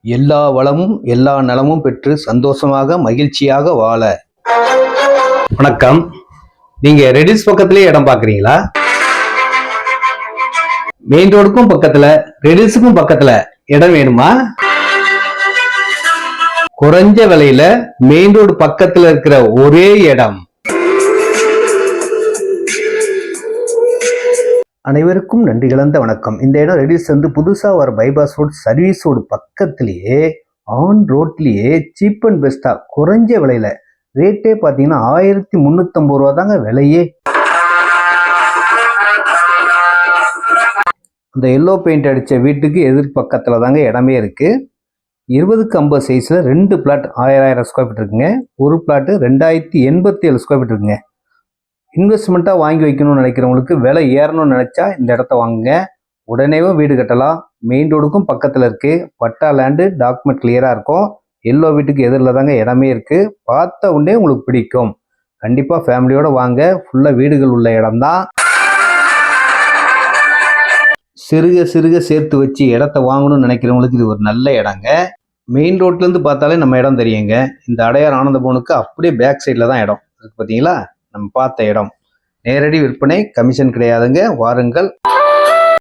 எல்லா வளமும் எல்லா நலமும் பெற்று சந்தோஷமாக மகிழ்ச்சியாக வாழ. வணக்கம். நீங்க ரெடிஸ் பக்கத்திலே இடம் பாக்குறீங்களா? மெயின் ரோடுக்கும் பக்கத்துல ரெடிஸுக்கும் பக்கத்துல இடம் வேணுமா? குறைஞ்ச விலையில மெயின் ரோடு பக்கத்துல இருக்கிற ஒரே இடம். அனைவருக்கும் நன்றி கலந்த வணக்கம். இந்த இடம் ரெடிஸ் புதுசா வர பைபாஸ் ரோடு சர்வீஸ் ரோடு பக்கத்திலேயே ஆன் ரோட்லயே சீப் அண்ட் பெஸ்டா குறைஞ்ச விலையில, ரேட்டே பாத்தீங்கன்னா 1350 ரூபா தாங்க விலையே. அந்த எல்லோ பெயிண்ட் அடிச்ச வீட்டுக்கு எதிர் பக்கத்துல தாங்க இடமே இருக்கு. 20x50 சைஸ்ல 2 பிளாட் 1000 ஸ்கொயர் ஃபீட் இருக்குங்க. ஒரு பிளாட் 2087 ஸ்கொயர் ஃபீட் இருக்குங்க. இன்வெஸ்ட்மெண்ட்டா வாங்கி வைக்கணும்னு நினைக்கிறவங்களுக்கு, விலை ஏறணும்னு நினைச்சா இந்த இடத்த வாங்குங்க. உடனேவும் வீடு கட்டலாம். மெயின் ரோடுக்கும் பக்கத்துல இருக்கு. பட்டா லேண்டு, டாக்குமெண்ட் கிளியரா இருக்கும். எல்லோ வீட்டுக்கு எதிரில் தாங்க இடமே இருக்கு. பார்த்த உடனே உங்களுக்கு பிடிக்கும். கண்டிப்பா ஃபேமிலியோட வாங்க. ஃபுல்லா வீடுகள் உள்ள இடம் தான். சிறுக சிறுக சேர்த்து வச்சு இடத்த வாங்கணும்னு நினைக்கிறவங்களுக்கு இது ஒரு நல்ல இடங்க. மெயின் ரோட்ல இருந்து பார்த்தாலே நம்ம இடம் தெரியுங்க. இந்த அடையார் ஆனந்த பவனுக்கு அப்படியே பேக் சைட்ல தான் இடம் இருக்கு. பார்த்தீங்களா, நம்ம பார்த்த இடம். நேரடி விற்பனை, கமிஷன் கிடையாதுங்க. வாருங்கள்.